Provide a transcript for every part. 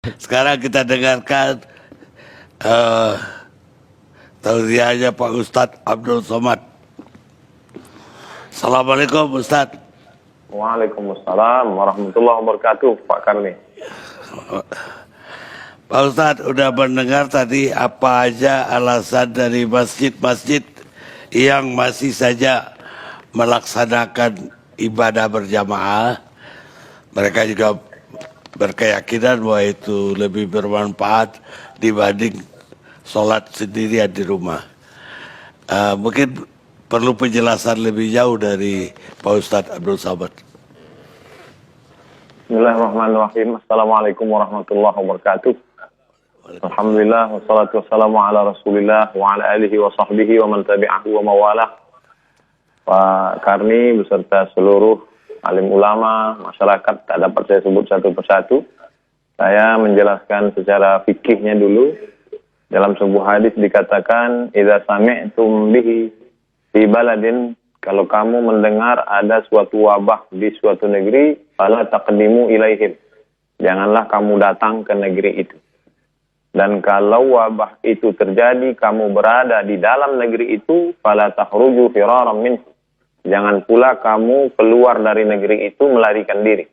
Sekarang kita dengarkan eh tausiahnya Pak Ustadz Abdul Somad. Assalamualaikum Ustadz. Waalaikumsalam warahmatullahi wabarakatuh, Pak Karni. Pak Ustadz udah mendengar tadi apa aja alasan dari masjid-masjid yang masih saja melaksanakan ibadah berjamaah. Mereka juga berkeyakinan bahwa itu lebih bermanfaat dibanding sholat sendirian di rumah. Mungkin perlu penjelasan lebih jauh dari Pak Ustadz Abdul Somad. Bismillahirrahmanirrahim. Assalamualaikum warahmatullahi wabarakatuh. Alhamdulillah, wassalatu wassalamu ala rasulillah wa ala alihi wa sahbihi wa man tabi'ahu wa mawalah. Pak Karni beserta seluruh alim ulama, masyarakat, tak dapat saya sebut satu persatu. Saya menjelaskan secara fikihnya dulu. Dalam sebuah hadis dikatakan, idza sami'tum bihi fi baladin, kalau kamu mendengar ada suatu wabah di suatu negeri, fala taqdimu ilaihim. Janganlah kamu datang ke negeri itu. Dan kalau wabah itu terjadi, kamu berada di dalam negeri itu, fala takhruju firaran minhu. Jangan pula kamu keluar dari negeri itu melarikan diri.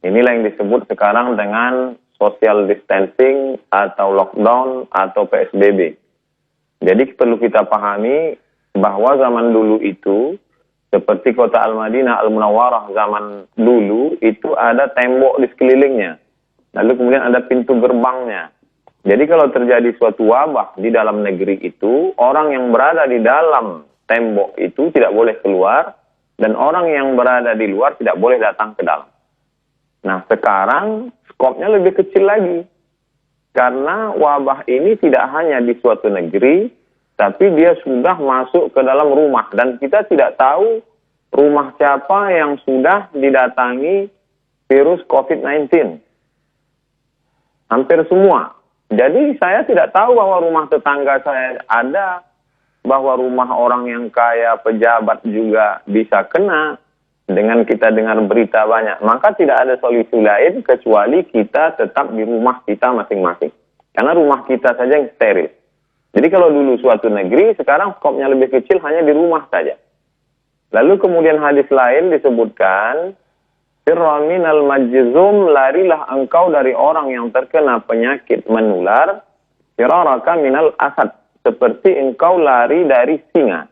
Inilah yang disebut sekarang dengan social distancing atau lockdown atau PSBB. Jadi perlu kita pahami bahwa zaman dulu itu, seperti kota Al-Madinah, Al-Munawwarah zaman dulu, itu ada tembok di sekelilingnya. Lalu kemudian ada pintu gerbangnya. Jadi kalau terjadi suatu wabah di dalam negeri itu, orang yang berada di dalam tembok itu tidak boleh keluar, dan orang yang berada di luar tidak boleh datang ke dalam. Nah sekarang skopnya lebih kecil lagi. Karena wabah ini tidak hanya di suatu negeri, tapi dia sudah masuk ke dalam rumah. Dan kita tidak tahu rumah siapa yang sudah didatangi virus COVID-19. Hampir semua. Jadi saya tidak tahu bahwa rumah tetangga saya ada, bahwa rumah orang yang kaya, pejabat juga bisa kena. Dengan kita dengar berita banyak, maka tidak ada solusi lain kecuali kita tetap di rumah kita masing-masing. Karena rumah kita saja yang steril. Jadi kalau dulu suatu negeri, sekarang skopnya lebih kecil hanya di rumah saja. Lalu kemudian hadis lain disebutkan, firra minal majzum, larilah engkau dari orang yang terkena penyakit menular, firaraka minal asad, seperti engkau lari dari singa.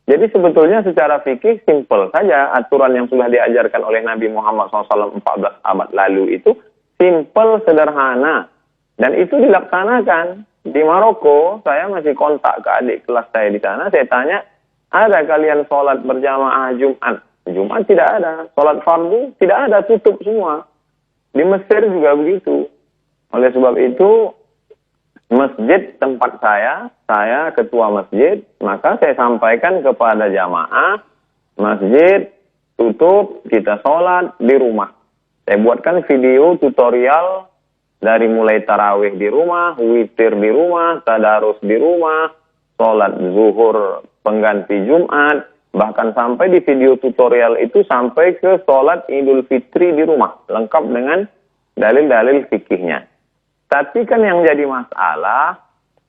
Jadi sebetulnya secara fikih simpel saja aturan yang sudah diajarkan oleh Nabi Muhammad SAW 14 abad lalu itu simpel, sederhana. Dan itu dilaksanakan. Di Maroko, saya masih kontak ke adik kelas saya di sana, saya tanya, ada kalian sholat berjamaah Jumat? Jumat tidak ada. Sholat fardu tidak ada, tutup semua. Di Mesir juga begitu. Oleh sebab itu, masjid tempat saya ketua masjid, maka saya sampaikan kepada jamaah, masjid tutup, kita sholat di rumah. Saya buatkan video tutorial dari mulai tarawih di rumah, witir di rumah, tadarus di rumah, sholat zuhur pengganti Jumat, bahkan sampai di video tutorial itu sampai ke sholat Idul Fitri di rumah, lengkap dengan dalil-dalil fikihnya. Tapi kan yang jadi masalah,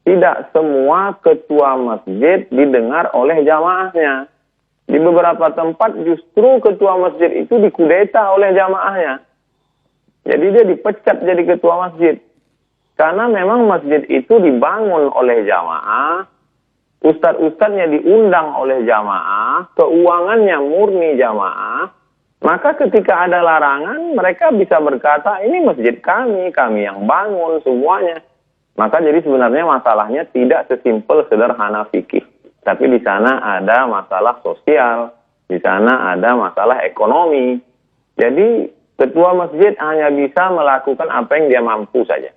tidak semua ketua masjid didengar oleh jamaahnya. Di beberapa tempat justru ketua masjid itu dikudeta oleh jamaahnya. Jadi dia dipecat jadi ketua masjid. Karena memang masjid itu dibangun oleh jamaah, ustadz-ustadznya diundang oleh jamaah, keuangannya murni jamaah. Maka ketika ada larangan, mereka bisa berkata, ini masjid kami yang bangun semuanya. Maka jadi sebenarnya masalahnya tidak sesimpel sederhana fikih. Tapi di sana ada masalah sosial, di sana ada masalah ekonomi. Jadi ketua masjid hanya bisa melakukan apa yang dia mampu saja.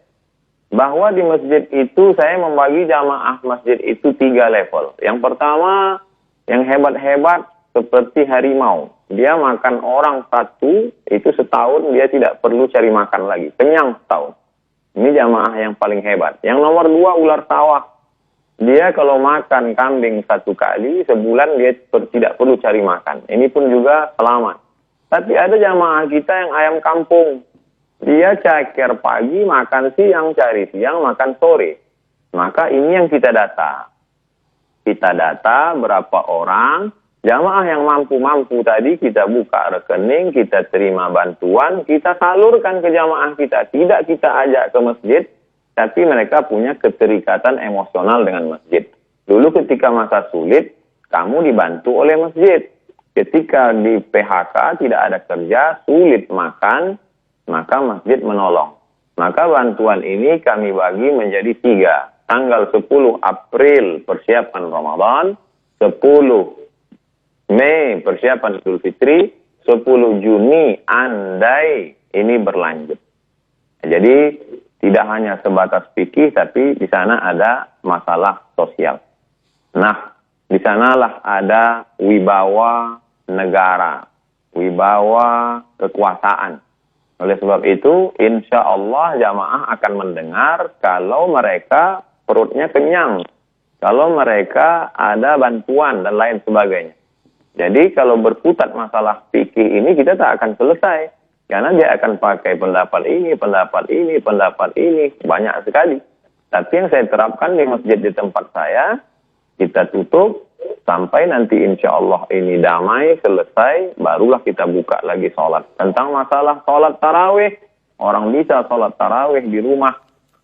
Bahwa di masjid itu saya membagi jamaah masjid itu 3 level. Yang pertama, yang hebat-hebat seperti harimau. Dia makan orang satu, itu setahun dia tidak perlu cari makan lagi. Kenyang setahun. Ini jamaah yang paling hebat. Yang nomor 2, ular sawah. Dia kalau makan kambing 1 kali, sebulan dia tidak perlu cari makan. Ini pun juga selamat. Tapi ada jamaah kita yang ayam kampung. Dia ceker pagi, makan siang, cari siang, makan sore. Maka ini yang kita data. Kita data berapa orang, jamaah yang mampu-mampu tadi kita buka rekening, kita terima bantuan, kita salurkan ke jamaah kita. Tidak kita ajak ke masjid, tapi mereka punya keterikatan emosional dengan masjid. Dulu ketika masa sulit, kamu dibantu oleh masjid. Ketika di PHK tidak ada kerja, sulit makan, maka masjid menolong. Maka bantuan ini kami bagi menjadi 3. Tanggal 10 April persiapan Ramadan, 10 Mei persiapan Idul Fitri, 10 Juni andai ini berlanjut. Jadi tidak hanya sebatas fikih, tapi di sana ada masalah sosial. Nah, di sanalah ada wibawa negara, wibawa kekuasaan. Oleh sebab itu, insya Allah jamaah akan mendengar kalau mereka perutnya kenyang, kalau mereka ada bantuan dan lain sebagainya. Jadi kalau berkutat masalah fikih ini kita tak akan selesai. Karena dia akan pakai pendapat ini, pendapat ini, pendapat ini. Banyak sekali. Tapi yang saya terapkan di masjid di tempat saya, kita tutup sampai nanti insya Allah ini damai, selesai, barulah kita buka lagi sholat. Tentang masalah sholat tarawih, orang bisa sholat tarawih di rumah.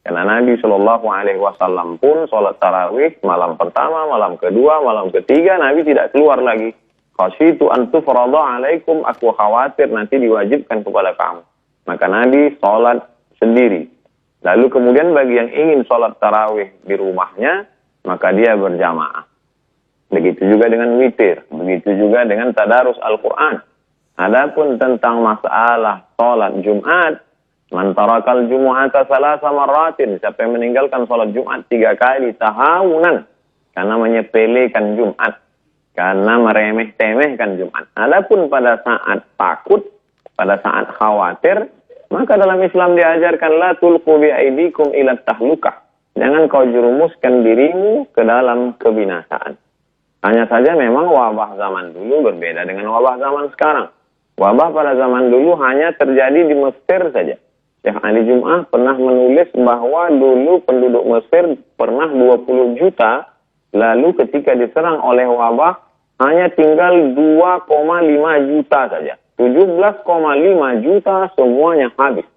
Karena Nabi SAW pun sholat tarawih malam pertama, malam kedua, malam ketiga, Nabi tidak keluar lagi. Khasyitu an tufrada alaikum, aku khawatir nanti diwajibkan kepada kamu. Maka Nabi sholat sendiri. Lalu kemudian bagi yang ingin sholat tarawih di rumahnya, maka dia berjamaah. Begitu juga dengan witir, begitu juga dengan tadarus Al-Quran. Adapun tentang masalah sholat Jumat, man tarakal jumu'ata salasa marratin, siapa yang meninggalkan sholat Jumat 3 kali tahawunan, karena menyepelekan Jumat, karena meremeh-temehkan Jumat. Adapun pada saat takut, pada saat khawatir, maka dalam Islam diajarkan la tulqu bi'aidikum ila tahlukah. Jangan kau jerumuskan dirimu ke dalam kebinasaan. Hanya saja memang wabah zaman dulu berbeda dengan wabah zaman sekarang. Wabah pada zaman dulu hanya terjadi di Mesir saja. Syekh Ali Jum'ah pernah menulis bahwa dulu penduduk Mesir pernah 20 juta, lalu ketika diserang oleh wabah hanya tinggal 2,5 juta saja. 17,5 juta semuanya habis.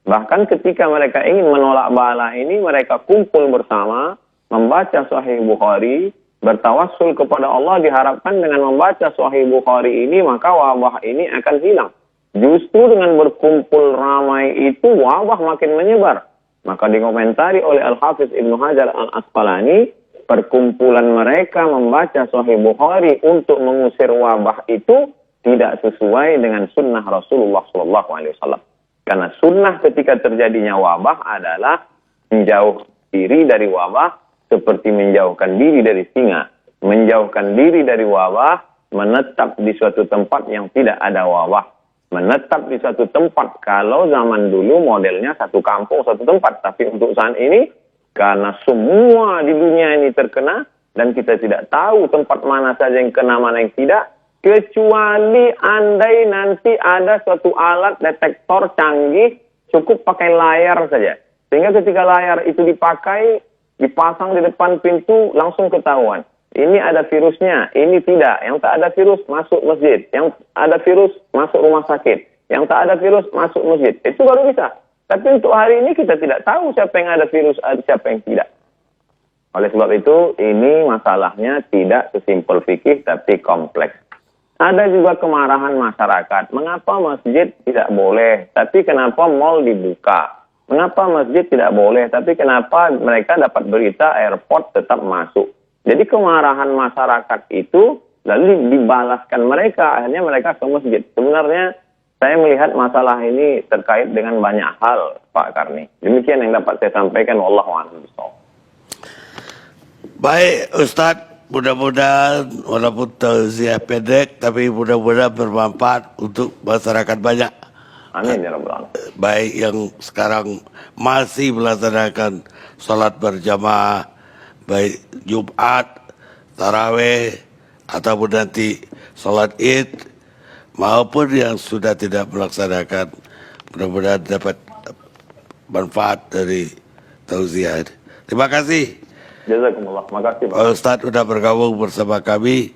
Bahkan ketika mereka ingin menolak bala ini, mereka kumpul bersama, membaca Sahih Bukhari, bertawassul kepada Allah, diharapkan dengan membaca Sahih Bukhari ini, maka wabah ini akan hilang. Justru dengan berkumpul ramai itu, wabah makin menyebar. Maka dikomentari oleh Al-Hafiz Ibnu Hajar Al-Asqalani, perkumpulan mereka membaca Sahih Bukhari untuk mengusir wabah itu tidak sesuai dengan sunnah Rasulullah SAW. Karena sunnah ketika terjadinya wabah adalah menjauh diri dari wabah seperti menjauhkan diri dari singa. Menjauhkan diri dari wabah, menetap di suatu tempat yang tidak ada wabah. Menetap di suatu tempat, kalau zaman dulu modelnya satu kampung, satu tempat. Tapi untuk saat ini, karena semua di dunia ini terkena, dan kita tidak tahu tempat mana saja yang kena, mana yang tidak, kecuali andai nanti ada suatu alat detektor canggih, cukup pakai layar saja. Sehingga ketika layar itu dipakai, dipasang di depan pintu, langsung ketahuan. Ini ada virusnya, ini tidak. Yang tak ada virus, masuk masjid. Yang ada virus, masuk rumah sakit. Yang tak ada virus, masuk masjid. Itu baru bisa. Tapi untuk hari ini kita tidak tahu siapa yang ada virus, siapa yang tidak. Oleh sebab itu, ini masalahnya tidak sesimpel fikih, tapi kompleks. Ada juga kemarahan masyarakat. Mengapa masjid tidak boleh, tapi kenapa mal dibuka? Mengapa masjid tidak boleh, tapi kenapa mereka dapat berita airport tetap masuk? Jadi kemarahan masyarakat itu lalu dibalaskan mereka, akhirnya mereka ke masjid. Sebenarnya saya melihat masalah ini terkait dengan banyak hal, Pak Karni. Demikian yang dapat saya sampaikan. Wallahu a'lam bishawab. Baik Ustadz, mudah-mudahan walaupun tausiah pendek, tapi mudah-mudahan bermanfaat untuk masyarakat banyak. Amin ya rabbal alamin. Baik yang sekarang masih melaksanakan sholat berjamaah, baik Jumat, Tarawih, ataupun nanti sholat Id, maupun yang sudah tidak melaksanakan, Mudah-mudahan dapat manfaat dari tausiah. Terima kasih Jazakumullah. Makasih Pak. Pak Ustadz sudah bergabung bersama kami.